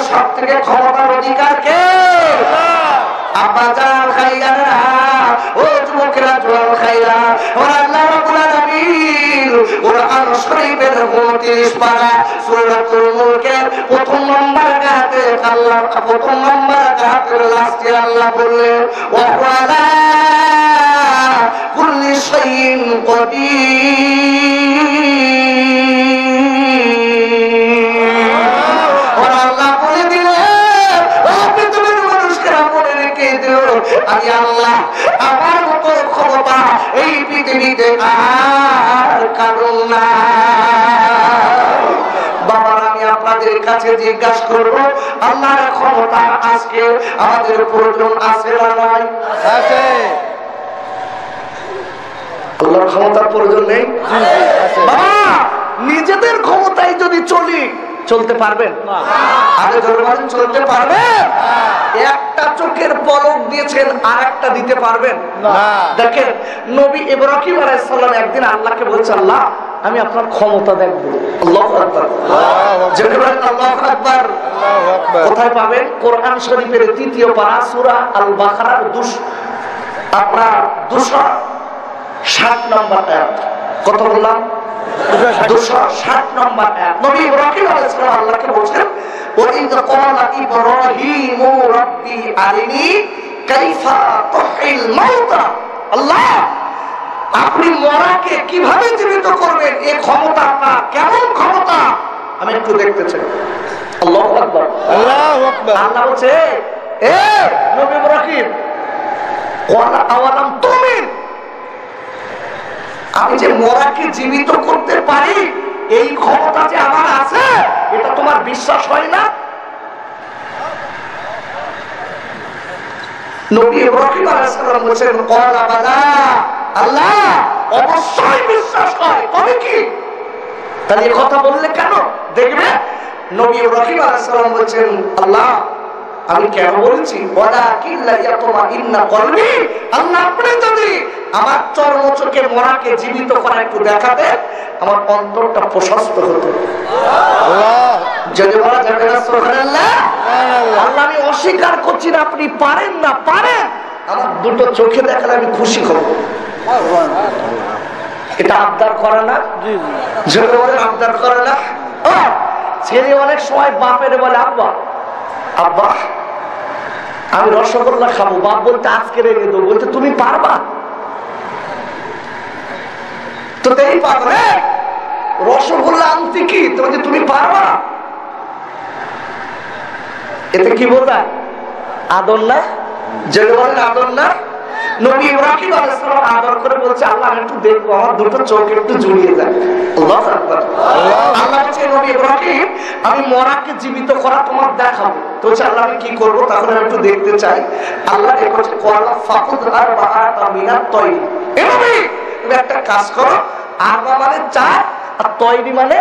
সব থেকে ক্ষমতার অধিকার কে? আব্বা জান খাইরা, ও যুবকেরা জোয়ান খাইরা, ওরা আল্লাহ রাব্বুল আলামিন কুরআন শরীফের 29 পারা সূরাতুল মুলকের প্রথম নম্বর আয়াতে আল্লাহ প্রথম নম্বর আয়াতের লাস্টে আল্লাহ বললেন ওয়া আলা কুল্লি শাইইন কাদির। ওরা আল্লাহ বলে দিলেন, ও পৃথিবীর মানুষকেরা মনে রেখে দিও, আমি আল্লাহ আমার মতো ক্ষমতা এই পৃথিবীতে আর কারণ না। বাবা, আমি আপনাদের কাছে জিজ্ঞাসা করব, আল্লাহর ক্ষমতা আজকে আমাদের প্রয়োজন আছে না নাই? আছে। আল্লাহর ক্ষমতার প্রয়োজন নেই? বাবা, নিজেদের ক্ষমতায় যদি চলতে পারবেন? আরে জনগণ চলতে পারবেন? একটা চোখের পলক দিয়েছেন, আর একটা দিতে পারবেন না। দেখেন, নবী ইব্রাহিম আলাইহিস সালাম একদিন আল্লাহকে বলছেন, আল্লাহ আমি আপনার ক্ষমতা দেখব। আল্লাহু আকবার, আল্লাহু আকবার। কোথায় পাবেন? কোরআন শরীফের 3য় পারা সূরা আল বাকারার 260 নম্বর আয়াত। কত বললাম? 260 নম্বর আয়াত। নবী ইব্রাহিম আলাইহিস সালাম আল্লাহকে বলছেন, ওয়া ইয ক্বালা ইব্রাহিমু রাব্বি আরিনি কাইফা তুহিল মাউতা। আল্লাহ, আপনি মরাকে কিভাবে জীবিত করবেন, এই ক্ষমতা আপনার কেমন ক্ষমতা আমি একটু দেখতে চাই। আল্লাহু আকবার, আল্লাহু আকবার। আল্লাহ বলছে, এ নবী ইব্রাহিম, ক্বালা আওয়ালাম তুমিন, আমি যে মরাকে জীবিত করতে পারি এই ক্ষমতা যে আমার আছে, এটা তোমার বিশ্বাস হয় না? নবী ইব্রাহিম আলাইহিস সালাম বলেন, ক্বালা বালা, আল্লাহ অবশ্যই বিশ্বাস করে। তবে কি? তাহলে এই কথা বললে কেন? দেখবে নবী ইব্রাহিম আলাইহিস সালাম বলেন, আল্লাহ আমি কেন বলছি, ওয়ালাকিল্লা ইয়াতমাইন্না কলবি, আল্লাহ আপনি যদি আমার চর্মচোখে মরাকে জীবিত করা একটু দেখাতে, আমার অন্তরটা প্রশস্ত হতো। আল্লাহ, যদি বলা যাবে না সুবহানাল্লাহ? আল্লাহ, আমি অস্বীকার করছি না, আপনি পারেন না, পারেন, আমার দুটো চোখে দেখালে আমি খুশি হব। এটা আবদার করে না? জি জি। যদি বলে আবদার করে না, ছেলে অনেক সময় বাপের বলে, আব্বা আব্বা আমি রসগোল্লা খাবো, বাপ বলতে আজকে রেখে দেবো, বলতে তুমি পারবা? তো এই পারবে রসগোল্লা আনতে, কি তুমি পারবা? এতে কি বোঝায়? আদর না? যদি বলেন আদর না? নবী ইব্রাহিম আলাইহিস সালাম আদর করে বলছে, আল্লাহ আমি একটু দেখবো, আমার দুটো চোখ একটু জুড়িয়ে যায়। আল্লাহু আকবার। আল্লাহ বলছে, নবী ইব্রাহিম আমি মরাকে জীবিত করা তোমার দেখাবো। তো বলছে, আল্লাহ আমি কি করব? তখন আমি একটু দেখতে চাই। আল্লাহ বলছে, ক্বালা ফাকুদ আরবাআতা মিনাত তায়র, এ নবী তুমি একটা কাজ করো, আরবা মানে 4 আর তয়রি মানে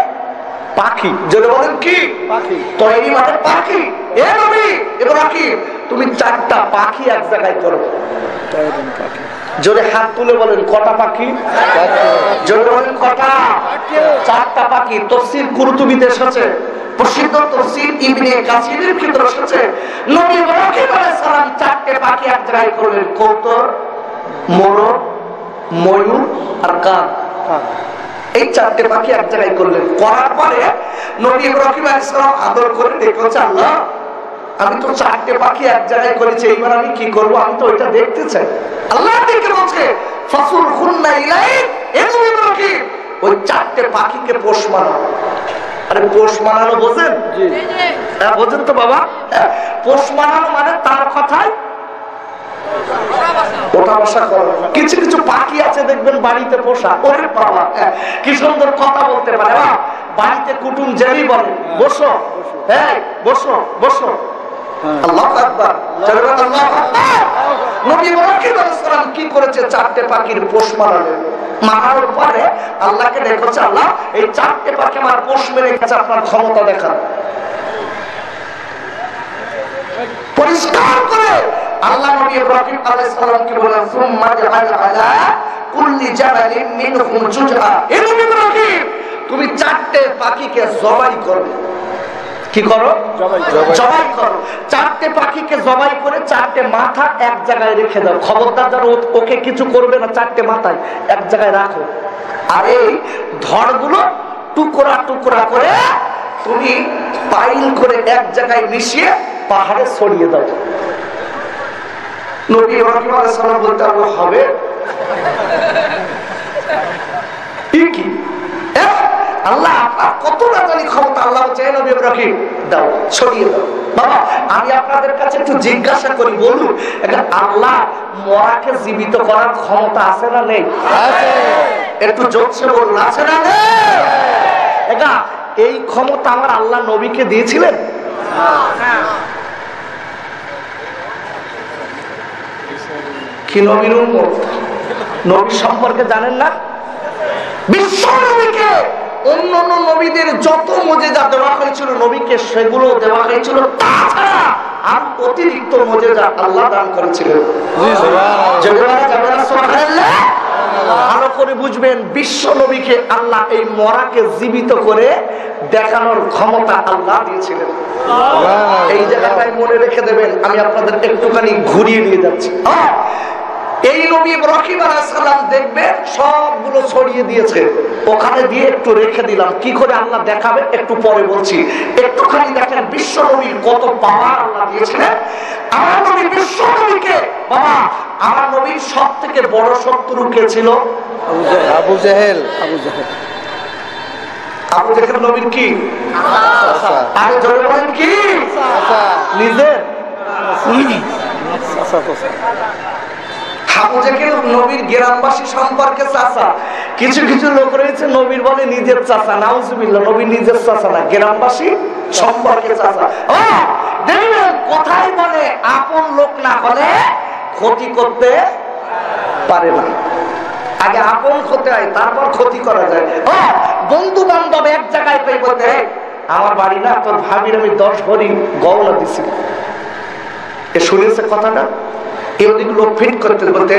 পাখি। যদি বলেন কি? পাখি। তয়রি মানে পাখি। এ নবী ইব্রাহিম তুমি 4টা পাখি এক জায়গায় করো। জোরে হাত তুলে বলেন, কটা পাখি? জোরে বলেন কটা? 4টা পাখি। তাফসীর কুরতুবীতে এসেছে, প্রসিদ্ধ তাফসীর ইবনে কাসিরের ভিতরে এসেছে, নবী ইব্রাহিম আলাইহিস সালাম 4টে পাখি এক জায়গায় করলেন, কবুতর, মোরগ, ময়ূর আর কাক। এই 4টে পাখি এক জায়গায় করলেন। করার পরে নবী ইব্রাহিম আলাইহিস সালাম আদর করে দেখেছে, আল্লাহ আমি তো 4টে পাখি এক জায়গায় করেছি, এইবার আমি কি করব? আমি তো ওইটা দেখতে চাই। আল্লাহ দেখে বলছে, ফাসুল খুন্না ইলাই, এ নবী ইব্রাহিম ওই 4টে পাখিকে পোষ মানাও। আরে পোষ মানানো বোঝেন? জি। হ্যাঁ বোঝেন তো বাবা? পোষ মানানো মানে তার কথায় ওটা বসা করো। কিছু কিছু পাখি আছে দেখবেন বাড়িতে পোষা, ওরে বাবা কি সুন্দর কথা বলতে পারে। বাড়িতে কুটুম যেই বলে, বসো, হ্যাঁ বসো বসো, আল্লাহু আকবার, আল্লাহু আকবার। নবী ইব্রাহিম আলাইহিস সালাম কি করেছে? 4টে পাখির পোষ মানালেন। মানার পরে আল্লাহকে দেখেছে, আল্লাহ এই 4টে পাখি আমার পোষ মেরে গেছে, আপনার ক্ষমতা দেখান। পরিষ্কার করে আল্লাহ নবী ইব্রাহিম আলাইহিস সালামকে বলেন, সুম্মা জাআল আলা কুল্লি জাবালিন মিনহুম জুজআ, এ নবী ইব্রাহিম তুমি 4টে পাখিকে জবাই করবে। কি করো? জবাই করো। 4টে পাখিকে জবাই করে 4টে মাথা এক জায়গায় রেখে দাও। খবরদার যেন ওকে কিছু করবে না, 4টে মাথায় এক জায়গায় রাখো। আর এই ধড়গুলো টুকরা টুকরা করে তুমি পাইল করে এক জায়গায় মিশিয়ে পাহাড়ে ছড়িয়ে দাও। নবী ইব্রাহিম আলাইহিস সালাম বলতে হবে কি আল্লাহ আপনার কত না জানি ক্ষমতা। আল্লাহ চাই নবী ইব্রাহিম দাও, ছড়িয়ে দাও। বাবা আমি আপনাদের কাছে একটু জিজ্ঞাসা করি, বলুন আল্লাহ মরাকে জীবিত করার ক্ষমতা আছে না নেই? একটু জোরসে বলুন, আছে না নেই? এটা এই ক্ষমতা আমার আল্লাহ নবীকে দিয়েছিলেন? কি নবীর উম্মত, নবী সম্পর্কে জানেন না? বিশ্ব নবীকে অন্যান্য নবীদের যত মুজিজা দেওয়া হয়েছিল নবীকে সেগুলো দেওয়া হয়েছিল, তাছাড়া আর অতিরিক্ত মুজিজা আল্লাহ দান করেছিলেন। ভালো করে বুঝবেন, বিশ্ব নবীকে আল্লাহ এই মরাকে জীবিত করে দেখানোর ক্ষমতা আল্লাহ দিয়েছিলেন। এই জায়গাটায় মনে রেখে দেবেন, আমি আপনাদের একটুখানি ঘুরিয়ে নিয়ে যাচ্ছি। এই নবী ইব্রাহিম আলাইহিস সালাম দেখবেন সবগুলো ছড়িয়ে দিয়েছে, ওখানে দিয়ে একটু রেখে দিলাম। কি করে আল্লাহ দেখাবে একটু পরে বলছি। একটুখানি দেখেন বিশ্ব নবীর কত পাওয়ার আল্লাহ দিয়েছিলেন। আমার নবী বিশ্ব নবীকে, বাবা আমার নবীর সব থেকে বড় শত্রু কে ছিল? আবু জেহেল। আবু জেহেল নবীর কি? আর জোরে বলেন কি? নিজের আবু জেহেল নবীর গ্রামবাসী সম্পর্কে চাচা। কিছু কিছু লোক রয়েছে নবীর বলে নিজের চাচা, নাউজুবিল্লাহ, নবীর নিজের চাচা না, গ্রামবাসী সম্পর্কে চাচা। দেখবেন কোথায় বলে আপন লোক না হলে ক্ষতি করতে পারে না। আগে আপন হতে হয়, তারপর ক্ষতি করা যায়। বন্ধু বান্ধব এক জায়গায় পেয়ে বলতে আমার বাড়ি না, তোর ভাবির আমি 10 ভরি গহনা দিছি। এ শুনেছে কথাটা? এদিক লোক ফিট করতে বলতে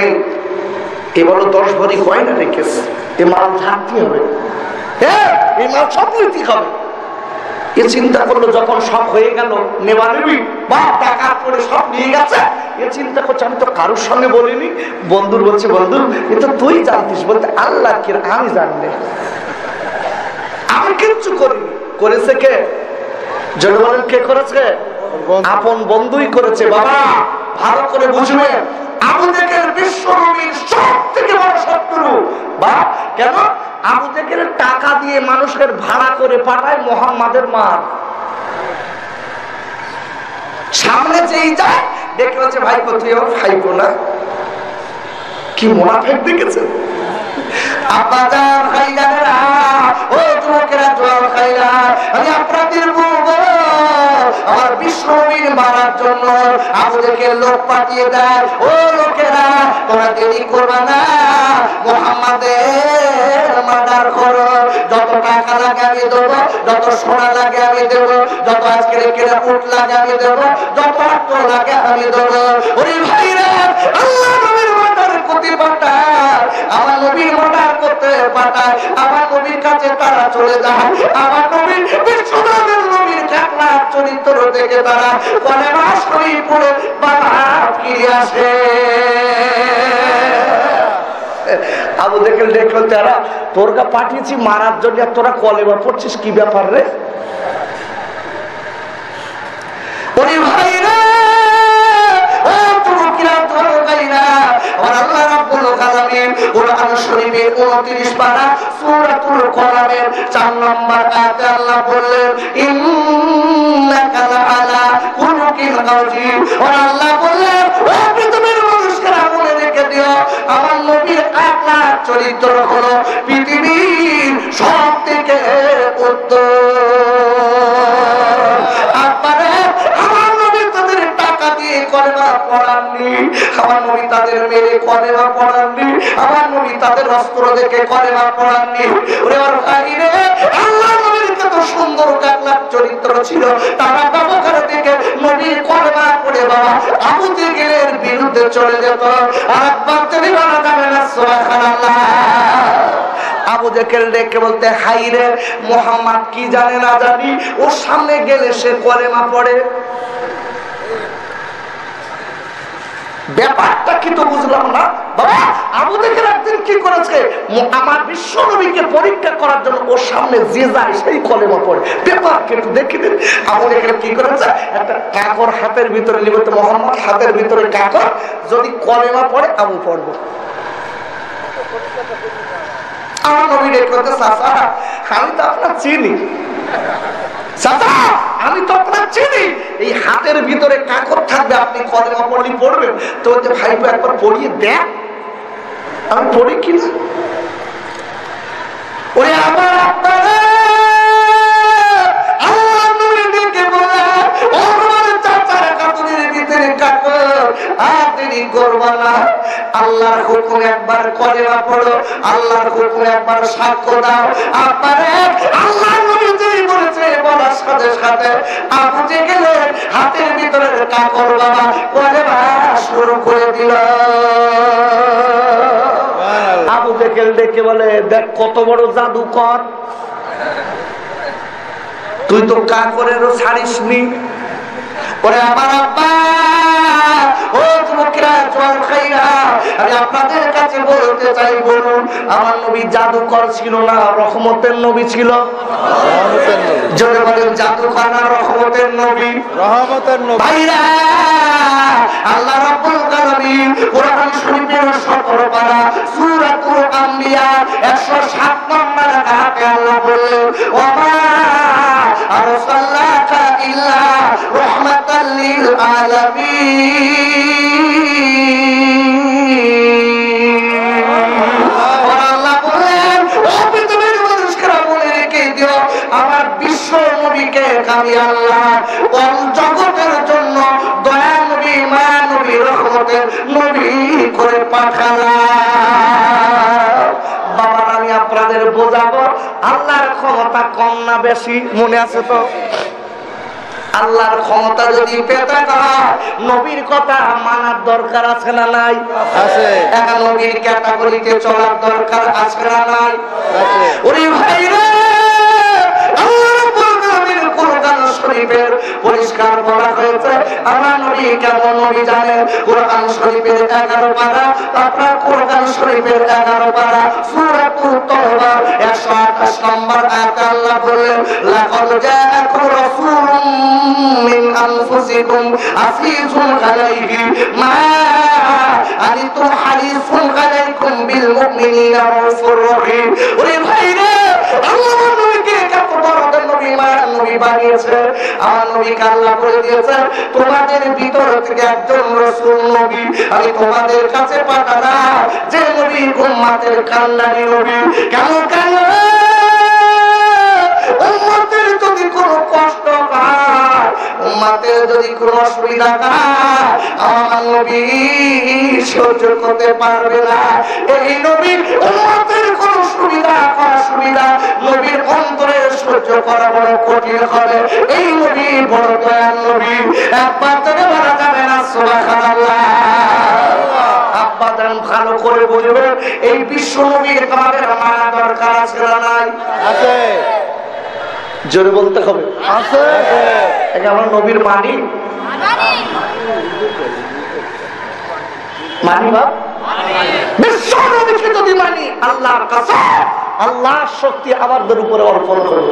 এ বলো 10 ভরি গয়না রেখেছে, এ মাল ঝাঁকতে হবে, এই মাল সব নিতে হবে। এ চিন্তা করলো যখন সব হয়ে গেল, নেওয়া নেবি বা টাকা করে সব নিয়ে গেছে, এ চিন্তা করছে আমি তো কারোর সঙ্গে বলিনি। বন্ধুর বলছে বন্ধু এ তো তুই জানতিস। বলতে আল্লাহ কি আমি জানলে, আমি কিচ্ছু করিনি। করেছে কে? যদি বলেন কে করেছে? আপন বন্ধুই করেছে। বাবা ভালো করে বুঝবেন, আবু জেহেল বিশ্ব নবীর সবথেকে বড় শত্রু। বা কেন? আবু জেহেল টাকা দিয়ে মানুষের ভাড়া করে পাঠায় মুহাম্মাদের মার। সামনে যেই যায় দেখে হচ্ছে ভাই কোথায় ভাইপো না, কি মুনাফিক দেখেছেন? আব্বাজান খাইলারা, ও যুবকেরা জোয়াল খাইলা, আমি আপনাদের বলবো আমার বিশ্ব নবীর মারার জন্য আবু জেহেল লোক পাঠিয়ে দেয়। ও লোকেরা তোমরা দেরি করবে না, মুহাম্মাদের মার্ডার করো। যত টাকা লাগে আমি দেবো, যত সোনা লাগে আমি দেবো, যত আজকের কেনা উট লাগে আমি দেবো, যত অর্থ লাগে আমি দেবো। ওরে ভাইরা, আল্লাহ নবীর মার্ডার করতে পাঠায়, আমার নবীর মার্ডার করতে পাঠায়, আমার নবীর কাছে তারা চলে যায়। আমার নবীর বিশ্ব নবীর কাকলা চরিত্র থেকে তারা কলেমা শরীফ পড়ে বাবা ফিরে আসে। আবু জেহেল দেখলো তারা তোরকে পাঠিয়েছি মারার জন্য, তোরা কলেমা পড়ছিস, কি ব্যাপার রে? ওরে ভাইরা, ও যুবকেরা ধরো গাইরা, আর আল্লাহ রাব্বুল আলামিন কোরআন শরীফের 29 পারা সূরাতুল কলামের 4 নম্বর আয়াতে আল্লাহ বললেন ইন্নাকা লাআলা খুলুকিল আযীম। আর আল্লাহ বললেন ও পৃথিবীর মানুষেরা মনে রেখে দিও আমার নবীর আখলাক চরিত্র হলো পৃথিবীর সবথেকে উত্তম। আপনারা আমার নবী তাদের টাকা দিয়ে কলেমা পড়াননি, আমার নবী তাদের মেরে কলেমা পড়াননি, আমার নবী তাদের অস্ত্র দেখে কলেমা পড়াননি। ওরে ওর ভাইরে, আল্লাহ নবীর কত সুন্দর আখলাক চরিত্র ছিল, তারা ব্যবহার থেকে নবীর কলেমা পড়ে বাবা আবু জেহেলের বিরুদ্ধে চলে যেত। আর একবার তিনি বলা যাবে না সুবহানাল্লাহ। আবু জেহেল ডেকে বলতে, হাই রে মুহাম্মদ কি জানে না জানি ওর সামনে গেলে সে কলেমা পড়ে। ব্যাপারটা কি তো বুঝলাম না বাবা। আবু জেহেল একদিন কি করেছে, আমার বিশ্ব নবীকে পরীক্ষা করার জন্য ওর সামনে যে যায় সেই কলেমা পড়ে। ব্যাপার কিন্তু দেখি দিন আবু জেহেল কি করেছে, একটা কাপড় হাতের ভিতরে নিবে, তো মোহাম্মদ হাতের ভিতরে কাপড়, যদি কলেমা পড়ে আবু পড়বো। আমার নবী ডেকে বলতে, চাচা আমি তো আপনার চিনি, চাচা আমি তো আপনার চিনি, এই হাতের ভিতরে কাকড় থাকবে, আপনি কলেমা পড়লি পড়বেন। তো বলতে, ভাই একবার পড়িয়ে দেখ আমি পড়ি কিনা। ওরে আমার আপনারা আল্লাহ নবী ডেকে বলে, ও আমার চাচার কাপড়ের ভিতরে কাকড়, আর দেরি করবা না, আল্লাহর হুকুম একবার কলেমা পড়ো, আল্লাহর হুকুম একবার সাক্ষ্য দাও। আপনারে আল্লাহ নবী যেই বলেছে বলার সাথে সাথে আবু জেহেলের হাতের ভিতরে কাপড় বাবা কলেমা শুরু করে দিল। আবু জেহেল ডেকে বলে, দেখ কত বড় জাদুকর, তুই তো কাপড়েরও ছাড়িসনি। ওরে আমার আব্বা, ও যুবকেরা জল খাইরা, আমি আপনাদের কাছে বলতে চাই, বলুন আমার নবী জাদুকর ছিল না রহমতের নবী ছিল? জোরে বলেন, জাদুকর না রহমতের নবী? রহমতের নবী। ভাইরা আল্লাহ রাব্বুল আলামিন কোরআন শরীফের 17 পারা সূরাতুল আম্বিয়া 107 নম্বর আয়াতে আল্লাহ বললেন, ওয়া মা আরসালনাকা ইল্লা রাহমাতাল লিল আলামিন। আল্লাহ বলেন, ও পৃথিবীর মানুষরা বলে রেখে দিও, আমার বিশ্ব নবীকে আমি আল্লাহ কোন জগতের জন্য দয়া নবী, মায়া নবী, রহমতের নবী করে পাঠালাম। বাবা আমি আপনাদের বোঝাবো, আল্লাহর ক্ষমতা কম না বেশি? মনে আছে তো? আল্লাহর ক্ষমতা যদি পেতে হয় নবীর কথা মানার দরকার আছে না নাই? আছে। এখন নবীর ক্যাটাগরিতে চলার দরকার আছে না নাই? আছে। ওরে ভাইরা আল্লাহ রাব্বুল আলামিনের কোরআন শরীফের পরিষ্কার বলা হয়েছে, আমার নবী কেমন নবী জানেন? কোরআন শরীফের 11 পারা, আপনার কোরআন শরীফের 11 পারা সূরাতুল তাওবা 128 নম্বর আয়াতে আল্লাহ বলেন, লাকাদ জাআকুম রাসূলুম মিন আনফুসিকুম আসিফুন আলাইহি মা আনিতুম হারিসুন আলাইকুম বিল মুমিনিনা রাউফুর রহিম। ওরে ভাইরা আল্লাহ নবীকে কত বড় নবী, মায়ার নবী বানিয়েছে। আমার নবীকে আল্লাহ বলে দিয়েছে, তোমাদের ভিতর থেকে একজন রাসূল নবী আমি তোমাদের কাছে পাঠালাম, যে নবী উম্মতের কান্নারি নবী। কেন কেন উম্মতের যদি কোনো কষ্ট হয়, উম্মতের যদি কোনো অসুবিধা হয়, আমার নবী সহ্য করতে পারবে না। এই নবী উম্মতের কোনো সুবিধা অসুবিধা নবীর অন্তরে সহ্য করা বড় কঠিন হবে। এই নবী বড় দয়ার নবী, একবার তোকে বলা যাবে না সুবহানাল্লাহ। আব্বা জান ভালো করে বলবে, এই বিশ্ব নবীর আমাদের মানা দরকার আছে না নাই? আছে। জোরে বলতে হবে, আছে। এটা আমার নবীর মানি মানি বা বিশ্ব নবীকে যদি মানি, আল্লাহর কাছে আল্লাহর শক্তি আমাদের উপরে অর্পণ করবে।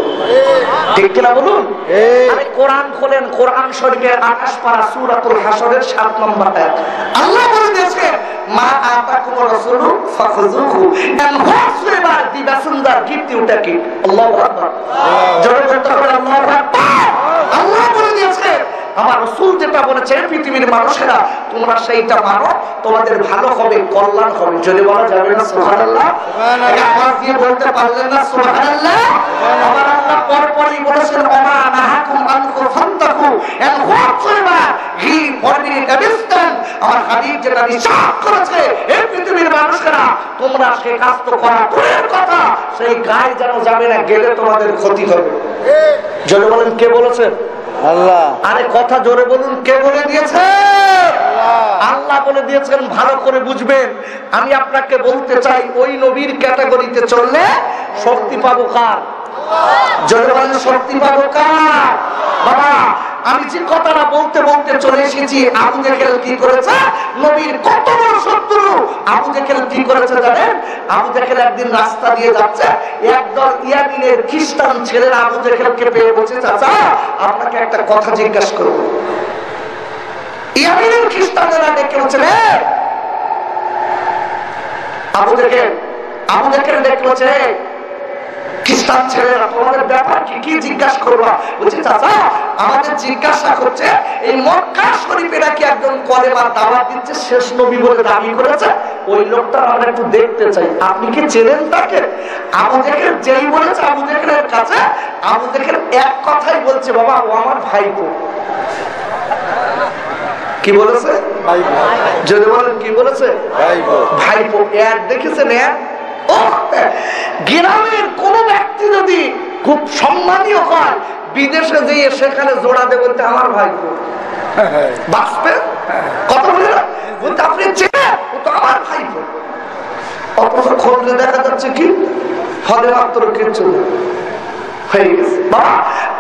ঠিক কিনা বলুন? আরে কোরআন খোলেন, কোরআন শরীফের 28 পারা সূরাতুল হাসরের 7 নম্বর আয়াত আল্লাহ বলে দিয়েছে, মা আতাকুমুর রাসূলু ফাখুযুহু, and whatsoever the messenger give you take it। আল্লাহু আকবার। জোরে বলতে হবে আল্লাহু আকবার। আল্লাহ বলে দিয়েছে, আমার রাসূল যেটা বলেছে পৃথিবীর মানুষেরা তোমরা সেইটা মানো, তোমাদের ভালো হবে, কল্যাণ হবে। যদি বলা যাবে না সুবহানাল্লাহ? আওয়াজ দিয়ে বলতে পারলেন না সুবহানাল্লাহ? আমার আল্লাহ পরপরই বলেছেন, ওমা নাহাকুম আনহু ফান্তাহু, and whatsoever he forbidden against them, আমার হাবিব যেটা নিষেধ করেছে এই পৃথিবীর মানুষেরা তোমরা সেই কাজ তো করা দূরের কথা, সেই গায়ে যেন যাবে না, গেলে তোমাদের ক্ষতি হবে। জোরে বলেন কে বলেছেন? আল্লাহ। আরে কথা জোরে বলুন, কে বলে দিয়েছে? আল্লাহ। আল্লাহ বলে দিয়েছেন, ভালো করে বুঝবেন। আমি আপনাকে বলতে চাই, ওই নবীর ক্যাটাগরিতে চললে শক্তি পাবো কার? জোরে বলেন, শক্তি পাবো কার? বাবা, আমি যে কথাটা বলতে বলতে চলে এসেছি, আবু জেহেল কি করেছে? নবীর কত বড় শত্রু। আবু জেহেল কি করেছে জানেন? আবু জেহেল একদিন রাস্তা দিয়ে যাচ্ছে, একদল ইয়ামিনের খ্রিস্টান ছেলেরা আবু জেহেলকে পেয়ে বলছে, চাচা আপনাকে একটা কথা জিজ্ঞাসা করব। ইয়ামিনের খ্রিস্টানেরা ডেকে বলছে, আবু জেহেল ডেকে বলছে, খ্রিস্টান ছেলেরা তোমাদের ব্যাপার কি কি জিজ্ঞাসা করবা? বলছে, চাচা আমাদের জিজ্ঞাসা করছে, এই মক্কা শরীফে নাকি একজন কলেমার দাওয়াত দিচ্ছে, শেষ নবী বলে দাবি করেছে, ওই লোকটা আমরা একটু দেখতে চাই, আপনি কি চেনেন তাকে? আবু জেহেল যেই বলেছে আবু জেহেলের কাছে, আবু জেহেল এক কথাই বলছে, বাবা ও আমার ভাইপো। কি বলেছে? যদি বলেন কি বলেছে? ভাইপো। এক দেখেছেন, এক গ্রামের কোন ব্যক্তি যদি খুব সম্মানীয় হয়, বিদেশে যেয়ে সেখানে জোড়া দেবে বলতে আমার ভাইপো, বাঁচবে কথা বলে না বলতে আপনি চেনেন, ও তো আমার ভাইপো। অথচ খোঁজে দেখা যাচ্ছে কি ফলে মাত্র কিছু হয়ে গেছে। বাবা,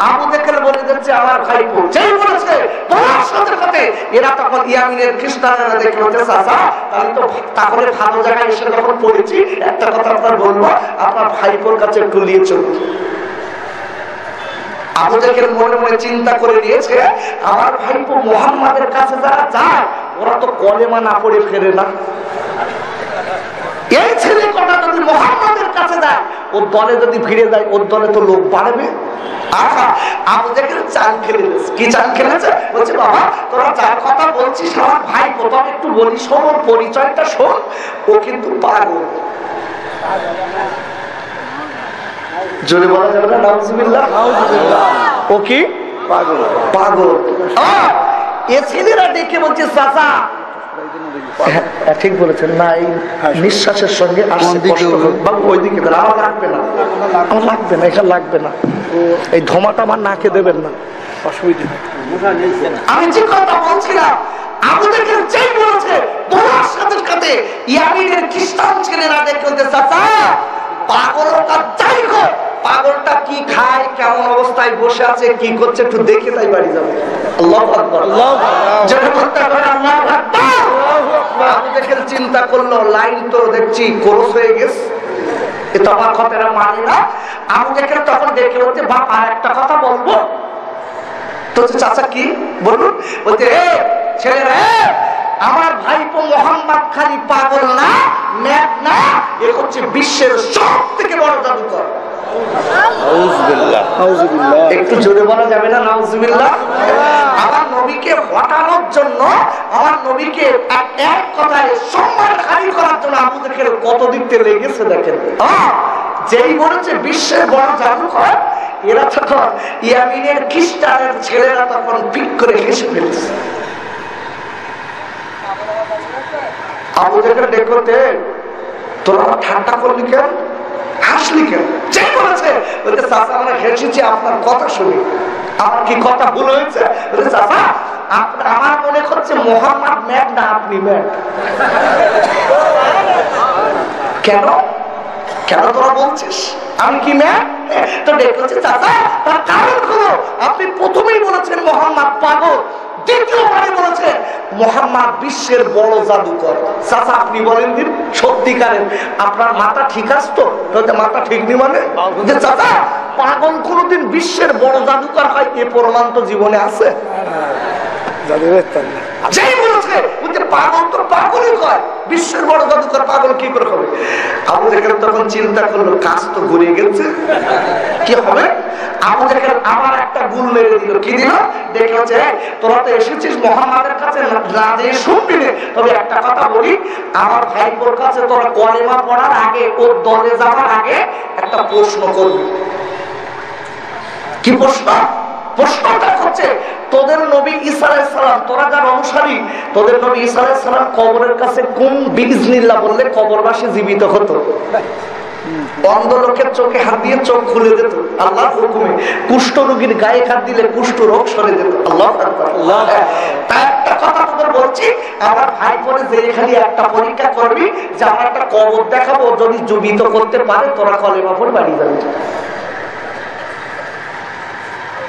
আবু জেহেল বলে যাচ্ছে আমার ভাইপো, যেই বলেছে তোমার সাথে সাথে এরা তখন ইয়ামিনের খ্রিস্টানেরা দেখে বলছে, চাচা তাহলে ভালো জায়গায় এসে যখন পড়েছি, একটা কথা আপনার বলবো, আপনার ভাইপোর কাছে একটু নিয়ে চলুন। আবু জেহেল মনে মনে চিন্তা করে নিয়েছে, আমার ভাইপো মুহাম্মাদের কাছে যারা যায়, ওরা তো কলেমা না পড়ে ফেরে না। এই ছেলে কটা যদি মুহাম্মাদের কাছে যায়, ওর দলে যদি ভিড়ে যায়, ওর দলে তো লোক বাড়বে। আবু জেহেল চাল খেলেছে। কি চাল খেলেছে? বলছে, বাবা তোরা যার কথা বলছিস আমার ভাই, কোথাও একটু বলি, শোন ওর পরিচয়টা শোন, ও কিন্তু পাগল। জোরে বলা যাবে না নাউজুবিল্লাহ? ও কি পাগল? পাগল। এ ছেলেরা দেখে বলছে, চাচা ঠিক বলেছেন না, এই নিঃশ্বাসের সঙ্গে ওইদিকে আমার লাগবে না, আমার লাগবে না, এটা লাগবে না, এই ধোঁয়াটা আমার নাকে দেবেন না, অসুবিধা। আমি যে কথা বলছিলাম, আবু জেহেল যেই বলেছে, তোমার সাথে সাথে ইয়ামিনের খ্রিস্টান ছেলেরা দেখে বলতে, চাচা পাগলটা যাই হোক, পাগলটা কি খায়, কেমন অবস্থায় বসে আছে, কি করছে একটু দেখে তাই বাড়ি যাবে। আল্লাহু আকবার, আল্লাহু আকবার, আল্লাহু আকবার। আবু জেহেল চিন্তা করলো, লাইন তো দেখছি ক্রস হয়ে গেছে, এ তো আমার কথাটা মানে না। আবু জেহেল তখন দেখে বলছে, বাপ আর একটা কথা বলবো তো? চাচা কি বলুন? বলছে, ছেলেরা আমার ভাইপো মোহাম্মদ খালি পাগল না, ম্যাপ না, এ হচ্ছে বিশ্বের সব থেকে বড় জাদুকর। একটু জোরে বলা যাবে না নাউজুবিল্লাহ? আমার নবীকে হটানোর জন্য, আমার নবীকে এক কথায় সম্মানহানি করার জন্য আবু জেহেল কত দিক থেকে লেগেছে দেখেন। যেই বলেছে বিশ্বের বড় জাদুকর, এরা তখন ইয়ামিনের খ্রিস্টানের ছেলেরা তখন পিক করে হেসে ফেলেছে। আবু জেহেল দেখতে, তোরা আমার ঠান্ডা করলি কেন, হাসলি কেন? যে বলেছে বলতে, চাচা আমরা হেসেছি আপনার কথা শুনি, আমার কি কথা ভুল হয়েছে? বলতে, চাচা আমার মনে হচ্ছে মোহাম্মদ ম্যাট না আপনি ম্যাট। কেন কেন তোরা বলছিস আমি কি ম্যাট? তো দেখছে চাচা, তার কারণ হলো আপনি প্রথমেই বলেছেন মোহাম্মদ পাগল, দ্বিতীয়বারে বলেছে মোহাম্মদ বিশ্বের বড় জাদুকর। চাচা আপনি বলেন দিন সত্যিকারের আপনার মাথা ঠিক আছে তো? মাথা ঠিক নি মানে যে চাচা পাগল কোনদিন বিশ্বের বড় জাদুকর হয়, এ প্রমাণ তো জীবনে আছে? যেই বলেছে পাগল তো পাগলই হয়, বিশ্বের বড় জাদুকর পাগল কি করে হবে? আবু জেহেল তখন চিন্তা করলো, কাজ তো ঘুরে গেছে, কি হবে? আবু জেহেল আবার একটা গুল মেরে দিল। কি দিল? দেখেছে তোরা তো এসেছিস মুহাম্মাদের কাছে, না দিয়ে শুনবি, তবে একটা কথা বলি, আমার ভাইপোর কাছে তোরা কলেমা পড়ার আগে, ওর দলে যাওয়ার আগে একটা প্রশ্ন করবি। কি প্রশ্ন? প্রশ্নটা হচ্ছে, তোদের নবী ঈসা আলাইহিস সালাম, তোরা যার অনুসারী, তোদের নবী ঈসা আলাইহিস সালাম কবরের কাছে কোন বিইজনিল্লাহ বললে কবরবাসী জীবিত হতো? অন্ধ লোকের চোখে হাত দিয়ে চোখ খুলে দিত আল্লাহর হুকুমে, কুষ্ঠ রোগীর গায়ে হাত দিলে কুষ্ঠ রোগ সরে যেত। আল্লাহু আকবার। তাই একটা কথা তোদের বলবো, করছি, আমার ভাই বলে যে খালি একটা পরীক্ষা করবি যে আমার একটা কবর দেখাবো, যদি জীবিত করতে পারে তোরা কলেমা পড়ে বাড়ি যাবে।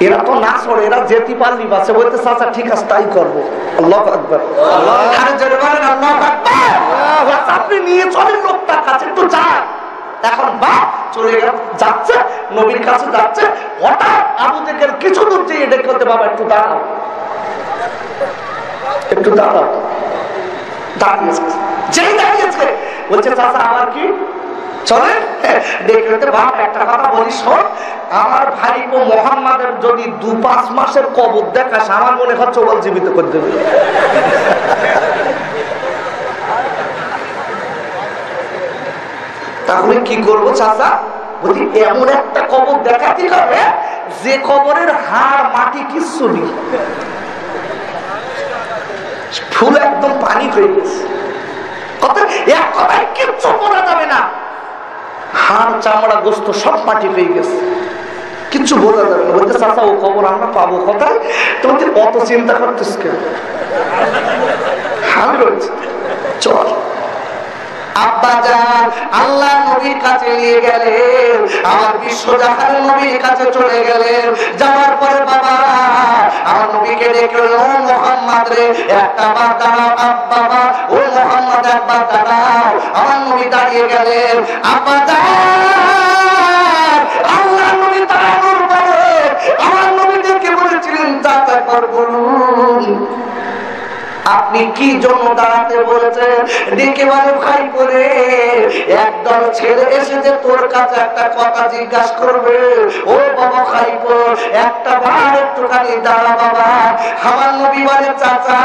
এরা তো না ছড়ে, এরা যেতে পারলি বাসে বলতে চাচা ঠিক আছে তাই করবো। আল্লাহু আকবার, আরে জোরে বলেন আল্লাহু আকবার। আপনি নিয়ে চলেন লোকটার কাছে, একটু যান। এখন বাপ চলে যাচ্ছে, নবীর কাছে যাচ্ছে, হঠাৎ আবু জেহেল কিছু দূর যেয়ে ডেকে বলতে, বাবা একটু দাঁড়াও, একটু দাঁড়াও। দাঁড়িয়েছে, যেই দাঁড়িয়েছে বলছে চাচা আমার কি চলে দেখতে। বাপ একটা কথা বলিস, শোন, আমার ভাই ও মোহাম্মদের যদি 2-5 মাসের কবর দেখাস, আমার মনে হচ্ছে ওল জীবিত করে দেবে। তাহলে কি করবো চাচা? বলি এমন একটা কবর দেখাতে হবে যে কবরের হাড় মাটি কিচ্ছু নেই, ফুল একদম পানি হয়ে গেছে, এক কথায় কিচ্ছু বলা যাবে না, হাড় চামড়া গোস্ত সব মাটি হয়ে গেছে, কিচ্ছু বোঝা যাবে না। বলতে চাচা ও খবর আমরা পাবো কোথায়? তোমাদের অত চিন্তা করতেছ কেন? আমি বলছি চল। আব্বাজান আল্লাহ নবীর কাছে নিয়ে গেলেন, আমার বিশ্বজাহান নবীর কাছে চলে গেলেন। যাওয়ার পরে বাবা আমার নবীকে দেখলেন, ও মুহাম্মদ রে একটা বার দাঁড়াও, আব্বা ও মুহাম্মদ একবার দাঁড়াও। আমার নবী দাঁড়িয়ে গেলেন। আব্বাজান আল্লাহ নবী দাঁড়ানোর পরে আমার নবী দেখে বলেছিলেন, চাচা পর বলুন আপনি কি জন্য দাঁড়াতে বলেছেন? ডেকে বলে ভাই করে একদল ছেলে এসেছে তোর কাছে একটা কথা জিজ্ঞাসা করবে। ও বাবা খাইবো একটা বার একটুখানি দাঁড়া বাবা। আমার নবী বলে চাচা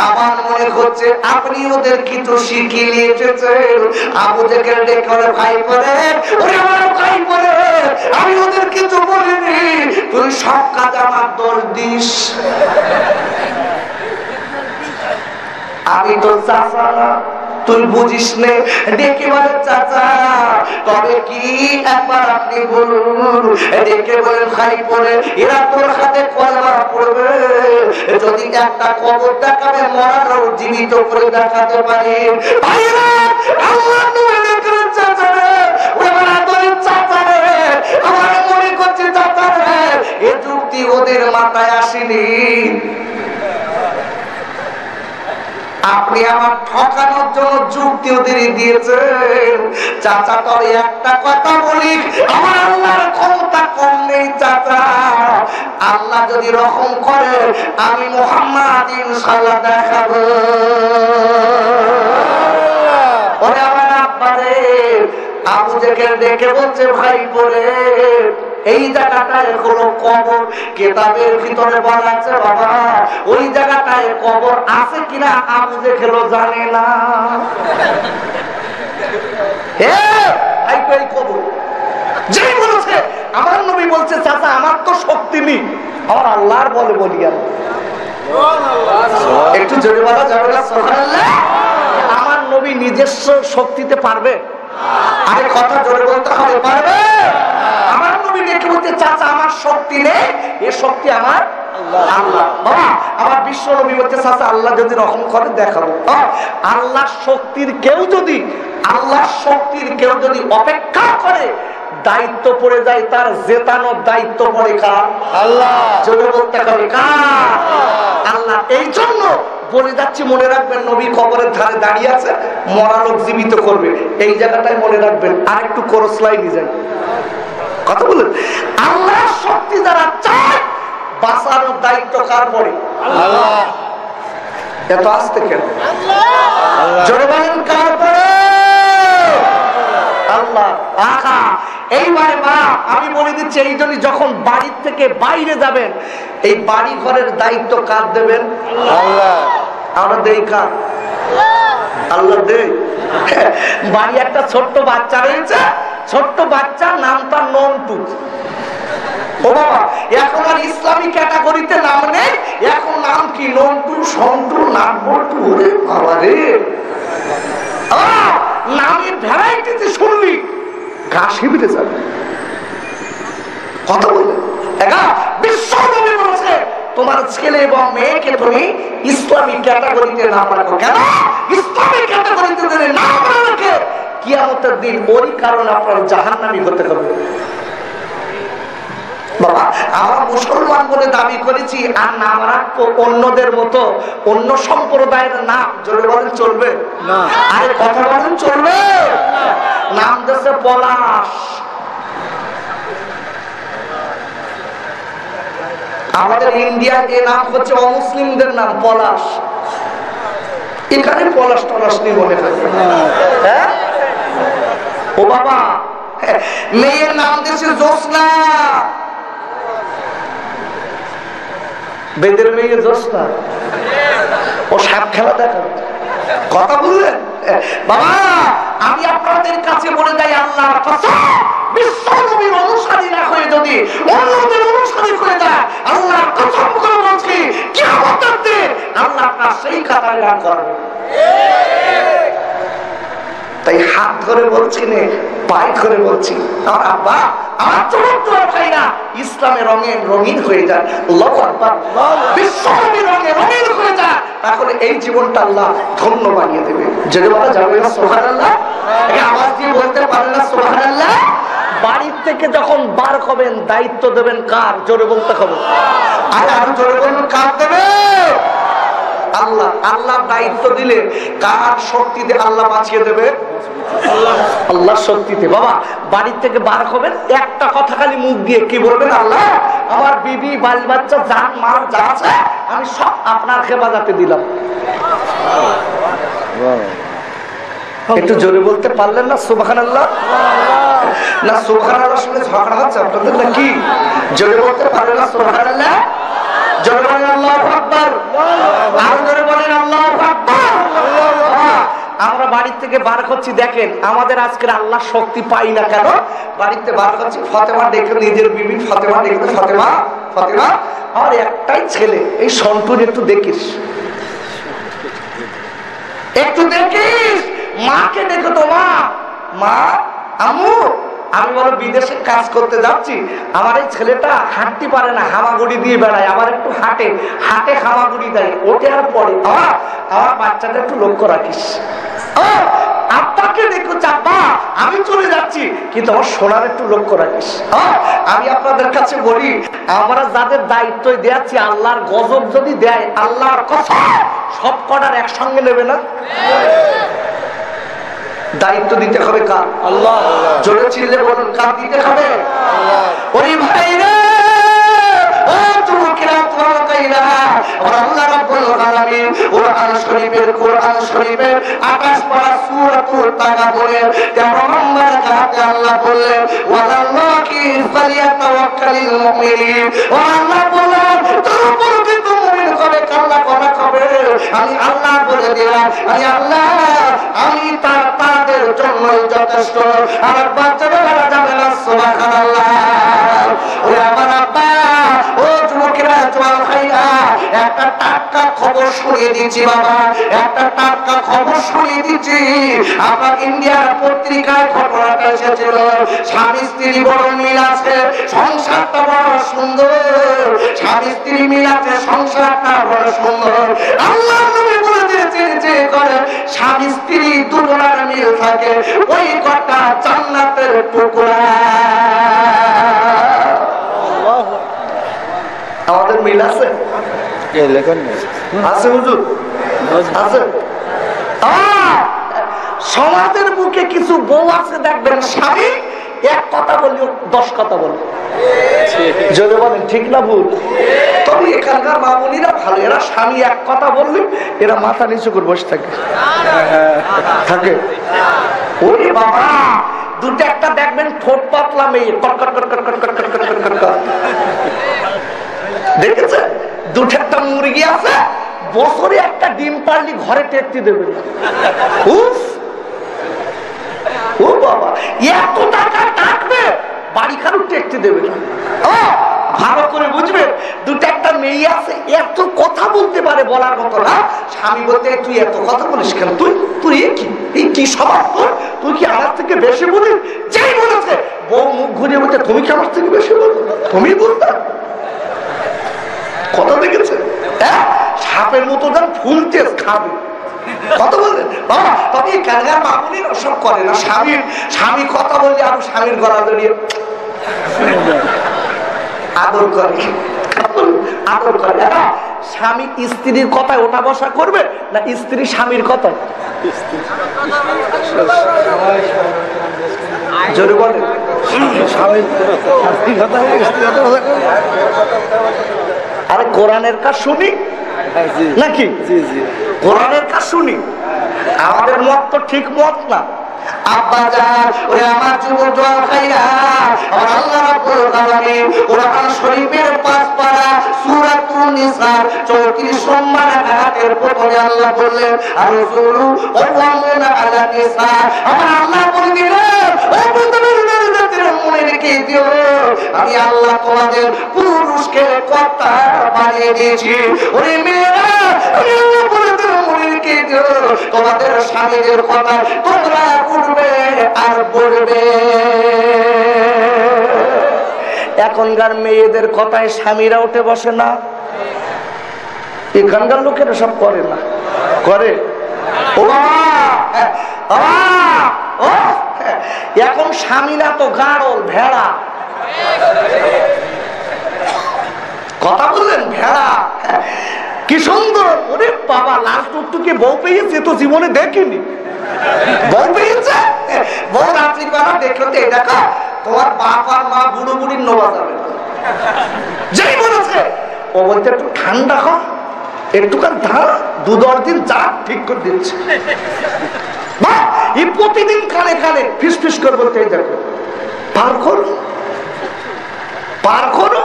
আমার মনে হচ্ছে আপনি ওদের কিছু শিখিয়ে নিয়ে এসেছেন। আবু জেহেল ডেকে বলে ভাই করে ওরে আমার ভাই করে আমি ওদের কিছু বলিনি, তুই সব কাজ আমার দোষ দিস। আমি তো চাচা না, তুই বুঝিস নে। ডেকে বলে চাচা তবে কি একবার আপনি বলুন। ডেকে বলে ভাই পড়ে এরা তোর হাতে কলমা পড়বে, যদি একটা কবর দেখাবে মরানো জীবিত করে দেখাতে পারি। ভাইরা আল্লাহ নবী দেখলেন চাচা রে, ওরা তোর চাচা রে, আমার মনে করছে চাচা রে এ যুক্তি ওদের মাথায় আসেনি। আপনি আমার ঠকানোর জন্য যুক্তি ওদের দিয়েছেন। চাচা তোর একটা কথা বলি, আমার আল্লাহর ক্ষমতা কম নেই চাচা। আল্লাহ যদি রকম করে আমি মুহাম্মদ ইনশাআল্লাহ দেখাবো। ওরে আমার আব্বারে আবু জেহেল দেখে বলছে ভাই বলে এই জায়গাটায় হলো কবর, কেতাবের ভিতরে বলা আছে বাবা ওই জায়গাটায় কবর আছে কিনা আবু জেহেল জানে না। এই কবর যেই বলেছে আমার নবী বলছে চাচা আমার তো শক্তি নেই, আমার আল্লাহর বলে বলি আমি একটু জোরে বলা যাবে না সুবহানাল্লাহ। আমার নবী নিজস্ব শক্তিতে পারবে? আরে কথা জোরে বলতে হবে, পারবে? আমার নবী ডেকে বলতে চাচা আমার শক্তি নেই, এ শক্তি আমার আল্লাহ। বাবা আমার বিশ্ব নবী বলতে চাচা আল্লাহ যদি রকম করে দেখাবো। আল্লাহর শক্তির কেউ যদি অপেক্ষা করে দায়িত্ব পড়ে যায় তার জেতানোর দায়িত্ব পড়ে কার? আল্লাহ। জোরে বলতে হবে কার? আল্লাহ। এই জন্য বলে যাচ্ছি মনে রাখবেন নবী কবরের ধারে দাঁড়িয়ে আছে, মরা লোক জীবিত করবে, এই জায়গাটায় মনে রাখবেন। আর একটু করসলাই নিয়ে যান, কথা বলেন। আল্লাহর শক্তি যারা চায় বাঁচানোর দায়িত্ব কার পড়ে? আল্লাহ। এত আসতে কেন? জোরে বলেন কার পড়ে? আল্লাহ। আহা এইবারে মা আমি বলে দিচ্ছি, এই জন্য যখন বাড়ির থেকে বাইরে যাবেন এই বাড়ি ঘরের দায়িত্ব কার দেবেন? আল্লাহ। আমরা দেই কার? আল্লাহ দেই। বাড়ি একটা ছোট্ট বাচ্চা রয়েছে, ছোট্ট বাচ্চার নামটা নন্টু। ও বাবা এখন আর ইসলামী ক্যাটাগরিতে নাম নেই, এখন নাম কি? নন্টু, সন্টু, নাটবল্টু। ওরে বাবা রে, নামের ভ্যারাইটিতে শুনলি গা শিবিরে যাবে। কথা বললেন বিশ্ব নবী বলেছে তোমার ছেলে এবং মেয়েকে তুমি ইসলামী ক্যাটাগরিতে নাম রাখো। কেন ইসলামী ক্যাটাগরিতে যদি নাম রাখে কিয়ামতের দিন ওই কারণে আপনার জাহান্নামী হতে হবে। বাবা আমরা মুসলমান বলে দাবি করেছি আর নাম রাখবো অন্যদের মতো, অন্য সম্প্রদায়ের নাম জোরে বলেন চলবে না? আরে কথা বলেন চলবে? নাম দেশে পলাশ, আমাদের ইন্ডিয়ার যে নাম হচ্ছে অমুসলিমদের নাম পলাশ। এখানে পলাশ টলাশ নিয়ে মনে হয় হ্যাঁ? ও বাবা মেয়ের নাম দেশে জোসনা, বেদের মেয়ে জোসনা, ও সাপ খেলা দেখা কথা বললেন। বাবা আমি আপনাদের কাছে বলে যাই আল্লাহ বিশ্বনবীর অনুসারীরা হয়ে যদি অন্যদের অনুসারী হয়ে যায় আল্লাহ কসম করে বলছি কিয়ামতের দিন আল্লাহ আপনার সেই কাতারে রান করবে। তাই হাত ধরে বলছি নে, পায়ে ধরে বলছি আমার আব্বা আমার চোখ ভাইরা ইসলামের রঙে রঙিন হয়ে যায়, আল্লাহু আকবার, বিশ্বনবীর রঙে রঙিন হয়ে যায়, তাহলে এই জীবনটা আল্লাহ ধন্য বানিয়ে দেবে। যদি বলা যাবে না সুবহানাল্লাহ? আওয়াজ দিয়ে বলতে পারেন না সুবহানাল্লাহ? বাড়ির থেকে যখন বার হবেন দায়িত্ব দেবেন কার? জোরে বলতে হবে। আর জোরে বলুন কার দেবে? আল্লাহ। আল্লাহ দায়িত্ব দিলে কার শক্তিতে আল্লাহ বাঁচিয়ে দেবে? আল্লাহ শক্তিতে। বাবা বাড়ির থেকে বার হবেন একটা কথা খালি মুখ দিয়ে কি বলবেন? আল্লাহ আমার বিবি বাল বাচ্চা জান মাল যা আছে আমি সব আপনার হেফাজতে দিলাম। একটু জোরে বলতে পারলেন না সুবহানাল্লাহ? না সুবহানাল্লাহ শুনে ঝগড়া হচ্ছে আপনাদের নাকি? জোরে বলতে পারলেন না সুবহানাল্লাহ? জোরে বলেন আল্লাহু আকবার, আর জোরে বলেন আল্লাহু আকবার। আমরা বাড়ির থেকে বার করছি, দেখেন আমাদের আজকের আল্লাহ শক্তি পাই না কেন? বাড়িতে বার করছি, ফাতেমা দেখে নিজের বিবি ফাতেমা দেখে, ফাতেমা ফাতেমা আমার একটাই ছেলে এই সন্টুর একটু দেখিস, একটু দেখিস, মাকে দেখো তো মা, মা আম্মু আমি বলো বিদেশে কাজ করতে যাচ্ছি, আমার এই ছেলেটা হাঁটতে পারে না, হামাগুড়ি দিয়ে বেড়ায়, আবার একটু হাঁটে, হাঁটে হামাগুড়ি দেয়, ওঠে আর পড়ে, আমার বাচ্চাটা একটু লক্ষ্য রাখিস। আব্বাকে দেখো চাপা আমি চলে যাচ্ছি কিন্তু আমার সোনার একটু লক্ষ্য রাখিস। আমি আপনাদের কাছে বলি আমরা যাদের দায়িত্ব দিয়েছি আল্লাহর গজব যদি দেয় আল্লাহর কথা সব কটার একসঙ্গে নেবে না? দায়িত্ব দিতে হবে কার? আল্লাহ। জোরে চিল্লে বলুন কার দিতে হবে? ওই ভাই রে ও তুমি কিরাত ওয়া কাইলা আল্লাহ রাব্বুল আলামিন কোরআন শরীফের 28 পারা সূরাতুল তাগাবুরের 13 নম্বর আয়াতে আল্লাহ বললেন ওয়ালাল্লাহি ফালিয়াতাওয়াক্কালিল মুমিনিন। ও আল্লাহ বলেন তোর উপর কিন্তু মুমিন হবে আল্লাহ কথা হবে। আমি আল্লাহ বলে দিলাম আমি আল্লাহ আমি তাদের জন্য যথেষ্ট। আর বাচ্চারা যাবে না সুবহানাল্লাহ। ও আমার আব্বা ও যুবকেরা জওয়ান ভাইরা একটা টাটকা খবর শুনিয়ে দিচ্ছি বাবা, একটা টাটকা খবর শুনিয়ে দিচ্ছি। আমার ইন্ডিয়ার পত্রিকায় ঘটনাটা এসেছিল, স্বামী স্ত্রী বড় মিল আছে, সংসারটা বড় সুন্দর, স্বামী স্ত্রী মিল আছে, সংসারটা বড় সুন্দর। আল্লাহ নবী বলে দিয়েছেন যে করে স্বামী স্ত্রী দুজনের মিল থাকে ওই কথা জান্নাতের টুকরা। আমাদের মিল আছে আছে হুজুর আছে। সমাজের বুকে কিছু বউ আছে দেখবেন স্বামী এক কথা বললি 10 কথা বলে, যদি বলেন ঠিক না ভুল? তবে এখানকার মামুনিরা ভালো, এরা স্বামী এক কথা বললে এরা মাথা নিচু করে বসে থাকে থাকে। ওরে বাবা দুটো একটা দেখবেন ঠোঁট পাতলা মেয়ে কটকট কটকট কটকট কটকট কটকট দেখেছে, দুটো একটা মুরগি আছে বছরে একটা ডিম পারলি ঘরে টেকতে দেবে। উফ ও বাবা এত টাকা থাকবে বাড়ি কারো টেকতে দেবে না। ভালো করে বুঝবে দুটো একটা মেয়ে আছে এত কথা বলতে পারে বলার মতো না। স্বামী বলতে তুই এত কথা বলিস কেন, তুই তুই এই কি স্বভাব তোর, তুই কি আমার থেকে বেশি বলিস? যেই বলেছে বউ মুখ ঘুরিয়ে বলতে তুমি কি আমার থেকে বেশি বলো, তুমি বলতে কথা দেখেছে? হ্যাঁ, সাপের মতো যেন ফুলতে খাবে। কথা বললেন বাবা, তবে কালগার মামুনি ওসব করে না। স্বামী কথা বললে আর স্বামীর গলা জড়িয়ে আদর করে, আদর করে। স্বামী স্ত্রীর কথায় ওঠা বসা করবে না স্ত্রী স্বামীর কথায়? জোরে বলে। আরে কোরআনের কাজ শুনি নাকি? কোরআনের কাজ শুনি। আমাদের মত তো ঠিক মত না। আব্বা জান, ওরে আমার যুবক জওয়ান ভাইরা, আমার আল্লাহ রাব্বুল আলামিন কোরআন শরীফের 5 পারা সূরাতুন নিসা 34 নম্বর আয়াতের প্রথমে আল্লাহ বললেন, আর-রাসূলু ওয়াল্লাহুনা আলা নিসা। আমার আল্লাহ বলে দিলেন, ও পৃথিবীর জাতিরা মনে রেখে দিও, আমি আল্লাহ তোমাদের পুরুষকে কর্তা বানিয়ে দিয়েছি। ওরে মেয়েরা, আমি আল্লাহ বলে দিলাম মনে রেখে দিও, তোমাদের স্বামীদের কথা তোমরা উঠবে আর বলবে। এখনকার মেয়েদের কথায় স্বামীরা উঠে বসে না। এখানকার লোকেরা সব করে না, করে। এখন স্বামীরা তো গাড়ল, ভেড়া। কথা বললেন, ভেড়া। কি সুন্দর! ওরে বাবা, লাল টুকটুকে বউ পেয়েছে তো জীবনে দেখিনি। বউ পেয়েছে, বউ রাত্রি বেলা দেখলো তো দেখা তোমার বাপ আর মা বুড়ো বুড়ির নোয়া যাবে। যেই বলেছে ও বলতে একটু ঠান্ডা হয়, একটুখান ধারা 2-10 দিন যা ঠিক করে দিচ্ছে। এই প্রতিদিন কানে কানে ফিস ফিস করে বলতে দেখো পার করো, পার করো।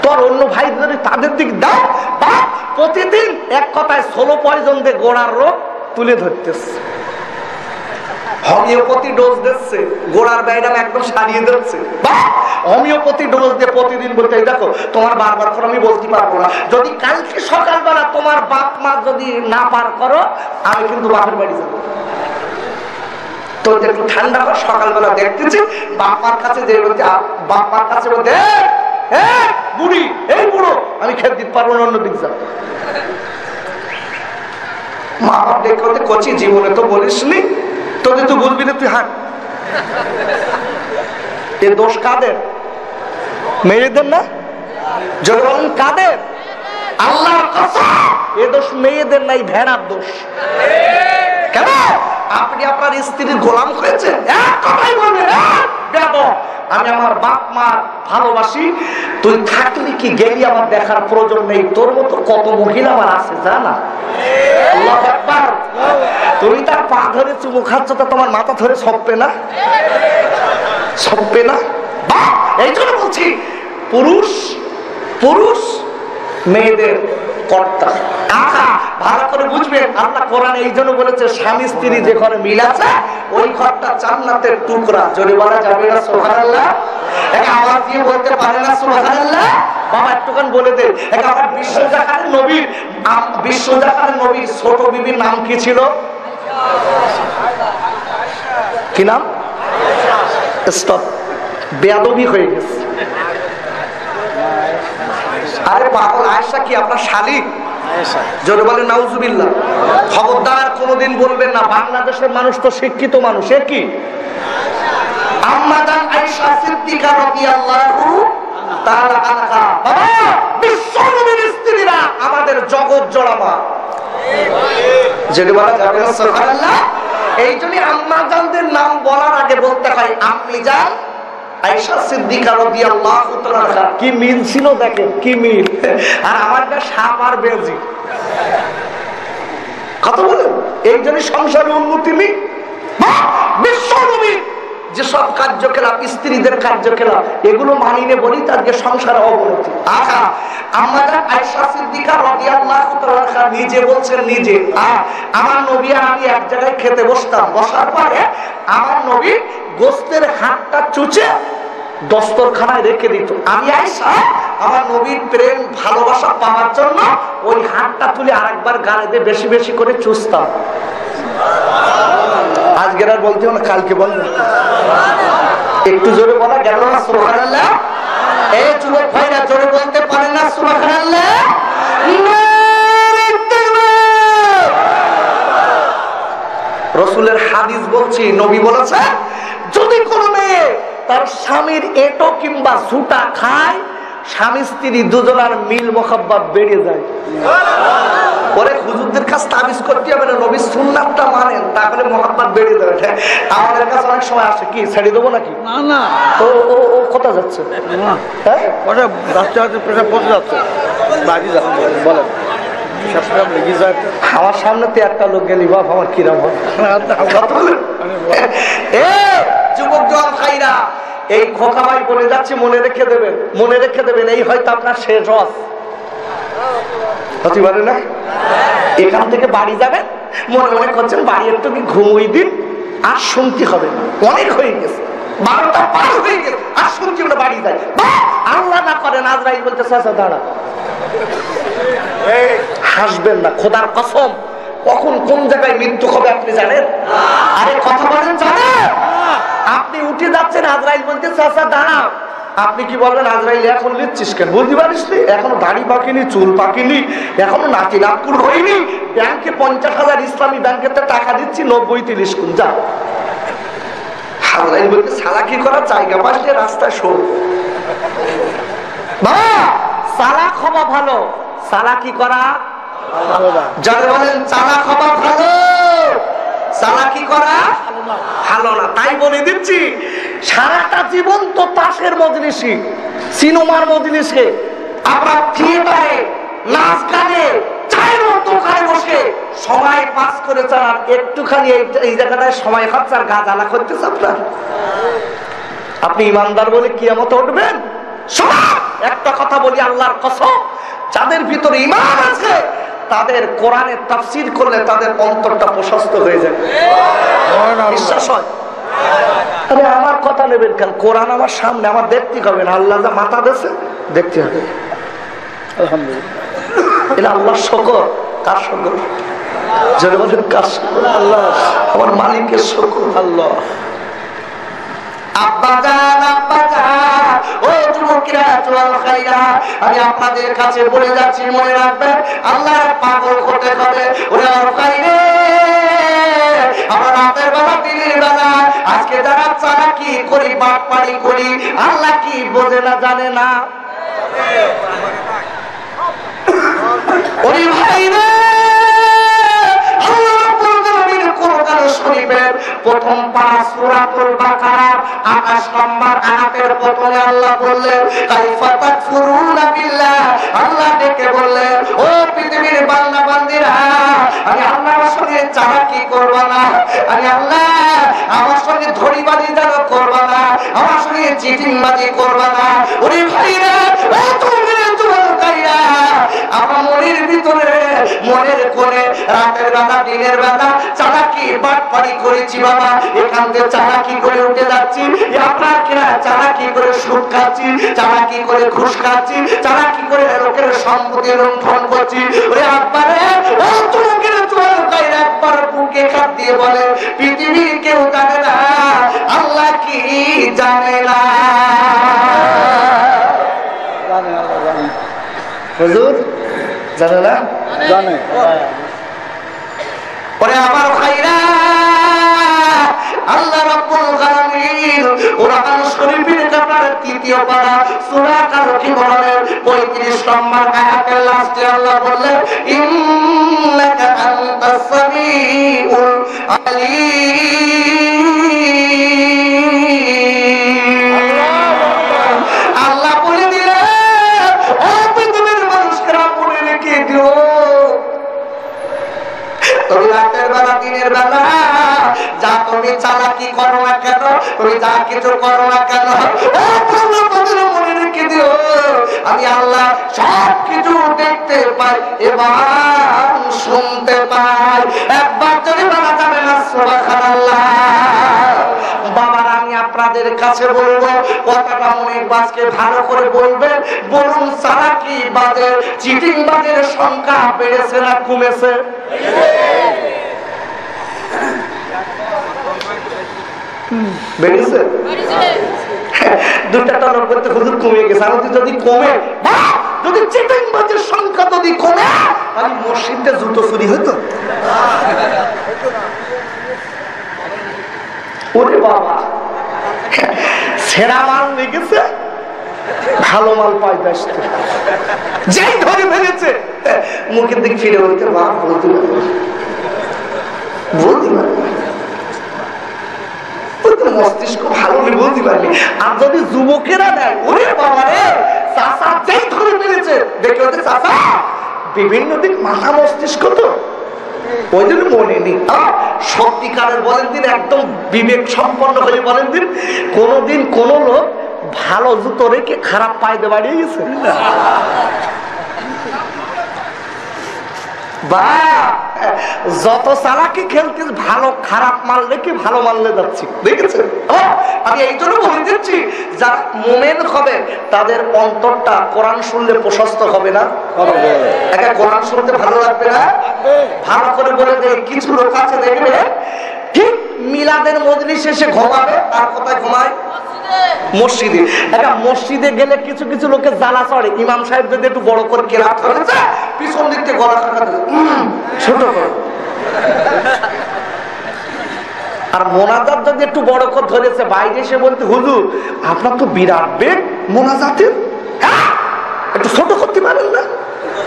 তোর অন্য ভাই যদি তাদের দিক দাও, বা প্রতিদিন এক কথায় 16 পয়জন দিয়ে গোড়ার রোগ তুলে ধরতেছে। হোমিওপ্যাথি ডোজ দিচ্ছে, গোড়ার ব্যায়াম একদম সারিয়ে দিচ্ছে। হোমিওপ্যাথি ডোজ দিয়ে প্রতিদিন বলতে দেখো তোমার বারবার করে আমি বলতে পারবো না, যদি কালকে সকালবেলা তোমার বাপ মা যদি না পার করো আমি কিন্তু বাপের বাড়ি যাবো। তো একটু ঠান্ডা করে সকালবেলা দেখতেছি বাপার কাছে যে বলতে, বাপার কাছে বলতে বুড়ি, এই বুড়ো আমি খেতে দিতে পারবো না, অন্য দিক যাবো। মা বাপ দেখে বলতে কচি জীবনে তো বলিস নি, তোদের তো বলবি না তুই হাঁট। এ দোষ কাদের? মেয়েদের না? যদি বলেন কাদের? আল্লাহর কসম এ দোষ মেয়েদের নাই, ভেড়ার দোষ। কেন? আপনি আপনার স্ত্রীর গোলাম হয়েছেন। এক কথাই বলবেন, আমি আমার বাপ মা ভালোবাসি, তুই থাকলে কি গেলি আমার দেখার প্রয়োজন নেই। তোর মতো কত মহিলা আমার আছে জানা। আল্লাহু আকবার। তুমি তার পা ধরে চুমু খাচ্ছ, তা তোমার মাথা ধরে সপবে না? সপবে না? এই জন্য বলছি পুরুষ পুরুষ মেয়েদের কর্তা। ভালো করে বুঝবেন, আল্লাহ কোরআনে এই জন্য বলেছে স্বামী স্ত্রী যে ঘরে মিল আছে ওই ঘরটা জান্নাতের টুকরা। যদি বলা যাবে না সুবহানাল্লাহ? একটা আওয়াজ দিয়ে বলতে পারে না সুবহানাল্লাহ? বাবা একটুখান বলে দেন। আমার বিশ্বজাহানের নবীর, বিশ্বজাহানের নবীর ছোট বিবির নাম কি ছিল? কি নাম? স্টপ, বেয়াদবি হয়ে গেছে। আরে পাগল, আয়েশা কি আপনার শালিক? জোরে বলেন নাউজুবিল্লাহ। খবরদার কোনোদিন বলবেন না, বাংলাদেশের মানুষ তো শিক্ষিত মানুষ। এ কি আম্মা জান আয়েশা সিদ্দিকা রাদিয়াল্লাহু তাআলা আনহা। বাবা, বিশ্বনবীর স্ত্রীরা আমাদের জগৎ জোড়া মা। যদি বলা যাবে না সুবহানাল্লাহ? এই জন্য আম্মা জানদের নাম বলার আগে বলতে হয় আম্মি জান আয়েশা সিদ্দিকা রাদিয়াল্লাহু তাআলা। কি মিল ছিল দেখেন, কি মিল। আর আমারটা সাপ আর বেজি। কথা বলেন, এই জন্য সংসারে উন্নতি নেই। বিশ্বনবী যেসব কার্যকলাপ, স্ত্রীদের কার্যকলাপ, এগুলো মানিয়ে বলি তাদের সংসারে অবনতি। আহা, আমাদের আয়েশা সিদ্দিকা রাদিয়াল্লাহু তাআলা নিজে বলছেন, নিজে আমার নবী আর আমি এক জায়গায় খেতে বসতাম, বসার পরে আমার নবী গোস্তের হাতটা চুচে দস্তরখানায় রেখে দিত। আমি আয়েশা আমার নবীর প্রেম ভালোবাসা পাওয়ার জন্য ওই হাতটা তুলে আরেকবার গালে দিয়ে বেশি বেশি করে চুষতাম। আজকের আর বলতে হবে না, কালকে বলবেন। একটু জোরে বলা গেল না সুবহানাল্লাহ? এই যুবক ভাইরা জোরে বলতে পারেন না সুবহানাল্লাহ? রাসূলের হাদিস বলছি, নবী বলেছেন যদি কোনো মেয়ে তার স্বামীর এটো কিংবা ঝুটা খায়, স্বামী স্ত্রী দুজনের মিল মোহাব্বত বেড়ে যায়। পরে হুজুরদের কাছে তাবিজ করতে হবে না, নবীর সুন্নাতটা মানেন, তাহলে মোহাব্বত বেড়ে যাবে। আমাদের কাছে অনেক সময় আসে, কি ছেড়ে দেবো নাকি? না না, ও ও ও কোথায় যাচ্ছে? হ্যাঁ ওটা রাস্তাঘাটে পেশা পড়ে যাচ্ছে, বাড়ি যাচ্ছে, বলেন আমার সামনে তো একটা লোক গেলি, বাপ আমার কিরাম হয়। যুবক জওয়ান ভাইরা, এই খোকা ভাই বলে যাচ্ছে, মনে রেখে দেবেন, মনে রেখে দেবেন, এই হয়তো আপনার শেষ রস হতে পারে না। এখান থেকে বাড়ি যাবেন, মনে মনে করছেন বাড়ি একটু ঘুমোই দিন, আর শুনতে হবে না, অনেক হয়ে গেছে, 12টা পার হয়ে গেছে, আর শুনতে হবে না, বাড়ি যায়। আল্লাহ না করেন আজরাইল বলতে চাচা দাঁড়া, হাসবেন না, খোদার কসম কখন কোন জায়গায় মৃত্যু হবে আপনি জানেন? আরে কথা বলেন জানেন? আপনি উঠে যাচ্ছেন, আজরাইল বলতে চাচা দাঁড়াও, আপনি কি বলবেন আজরাইল এখন লিখছিস কেন? বুঝতে পারিস নি এখনো দাড়ি পাকিনি, চুল পাকিনি, এখনো নাতি নাগপুর হয়নি, ব্যাংকে 50,000 ইসলামী ব্যাংকেতে টাকা দিচ্ছি, 90-30 গুণ যা। আজরাইল বলতে চালাকি করার জায়গা পাশে রাস্তায় শোক, চালাক হওয়া ভালো, চালাকি করা যারা বলেন চালাক হওয়া ভালো, চালাকি করা ভালো না। তাই বলে দিচ্ছি, সারাটা জীবন তো তাসের মজলিসে, সিনেমার মজলিসে, আমরা থিয়েটারে, নাচ গানে, চায়ের দোকানে বসে সময় পাস করে চালান, একটুখানি এই জায়গাটায় সময় হচ্ছে আর গা জ্বালা করতেছে আপনার। আপনি ইমানদার বলে কিয়ামতে উঠবেন? একটা কথা বলি আল্লাহর কসম, যাদের ভিতরে ঈমান আছে তাদের কোরআনের তাফসীর করলে তাদের অন্তরটা প্রশস্ত হয়ে যায়, বিশ্বাস হয়। আরে আমার কথা নেবেন কেন? কোরআন আমার সামনে, আমার দেখতে হবে না, আল্লাহ যা মাথা দিয়েছে দেখতে হবে। আলহামদুলিল্লাহ, এটা আল্লাহর শুকর। কার শুকর? যারা বলেন কার শুকর? আল্লাহ, আমার মালিকের শুকর আল্লাহ। আমি আপনাদের কাছে বলে যাচ্ছি, মনে রাখবেন আল্লাহর পাগল হতে হবে। আমরা রাতের বেলা, দিনের বেলা, আজকে যারা চালাকি করি, বাটপাড়ি করি, আল্লাহ কি বোঝে না, জানে না? ওই ভাই রে, প্রথম পারা সূরাতুল বাকারা 28 নম্বর আয়াতের প্রথমে আল্লাহ বললেন কাইফা তাকফুরুনা বিল্লাহ। আল্লাহ ডেকে বললেন, ও পৃথিবীর বান্দা বান্দীরা, আমি আল্লাহর সঙ্গে চালাকি করব না, আমি আল্লাহ আমার সঙ্গে ধড়িবাজি যেন করব না, আমার সঙ্গে চিটিংবাজি করব না। ওরে ভাইরা, ও তুমি আমার মনের ভিতরে, মনের কোণে রাতের বেলা, দিনের বেলা চালাকি বাটপাড়ি করেছি বাবা, এখান থেকে চালাকি করে উঠে যাচ্ছি, আপনার কিনা চালাকি করে সুদ খাচ্ছি, চালাকি করে ঘুষ খাচ্ছি, চালাকি করে লোকের সম্পত্তি লুণ্ঠন করছি। ওরে আব্বারে, ও তুমি কিনা তোমার একবার বুকে কাপ দিয়ে বলে পৃথিবীর কেউ জানে না, আল্লাহ কি জানে না? হুজুর জানে না? জানে। ওরে আমার ভাইরা, আল্লাহ রাব্বুল আলামিন কোরআন শরীফের আপনার 3য় পারা সূরা কাল-কিমরের 35 নম্বর আয়াতের লাস্টে আল্লাহ বললেন ইন্নাকা আনতাস সামিউল আলীম। আল্লাহ বলে দিলেন, ও পৃথিবীর মানুষকে মনে রেখে দিও, তুমি রাতের বেলা, দিনের বেলা যা তুমি চালাকি করো না কেন, তুমি যা কিছু করো না কেন, মনে রেখে দিও আমি আল্লাহ সব কিছু দেখতে পাই এবং শুনতে পাই। একবার যদি বলা যাবে না সুবহানাল্লাহ। বাবারা, আমি আপনাদের কাছে বলবো, কথাটা অনেক বাজকে ভালো করে বলবেন, বলুন চালাকি বাজের, চিটিং বাজের সংখ্যা বেড়েছে না কমেছে? বেড়েছে। দুটা লোক বলতে হুজুর কমে গেছে, আর যদি কমে, যদি চিটিংবাজের সংখ্যা যদি কমে, তাহলে মসজিদে জুতো চুরি হতো। ওরে বাবা, সেরা মাল লেগেছে, ভালো মাল পাই ব্যস্ত, যেই ধরে ফেলেছে মুখের দিক ফিরে বলতে বাপ বলতে মস্তিষ্ক ভালো বলতে পারলি। আর যদি যুবকেরা দেয়, ওরে বাবা রে, চাষা যেই ধরে ফেলেছে দেখে ওদের চাষা বিভিন্ন দিক মাথা মস্তিষ্ক তো ওই জন্য মনে নেই। সত্যিকারের বলেন দিন, একদম বিবেক সম্পন্ন হয়ে বলেন দিন, কোনদিন কোন লোক ভালো জুতো রেখে খারাপ পায়ে বাড়িয়ে গেছে? বা যত চালাকি খেলতে ভালো খারাপ মাল রেখে ভালো মারলে যাচ্ছি, দেখেছেন? আমি এই জন্য বলে দিচ্ছি, যারা মোমেন হবে তাদের অন্তরটা কোরআন শুনলে প্রশস্ত হবে না? কোরআন শুনতে ভালো লাগবে না? ভালো করে বলে দেয়, কিছু লোক আছে দেখবে ঠিক মিলাদের মজলিস শেষে ঘুমাবে, আর কোথায় ঘুমায়? মসজিদে। মসজিদে গেলে কিছু কিছু লোকের জ্বালা চড়ে, ইমাম সাহেব যদি একটু বড় করে কেরাত করেছে, পিছন দিক থেকে গলা কাটা ছোট করে, আর মোনাজাত যদি একটু বড় করে ধরেছে, বাইরে এসে বলতে হুজুর আপনার তো বিরাট বেগ মোনাজাতের, একটু ছোট করতে পারেন না?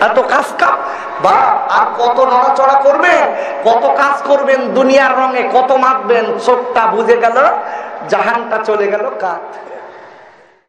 এত কাজ কাপ বা আর কত নড়াচড়া করবেন, কত কাজ করবেন দুনিয়ার রঙে, কত মাখবেন, চোখটা বুঝে গেল, জাহানটা চলে গেল কাত।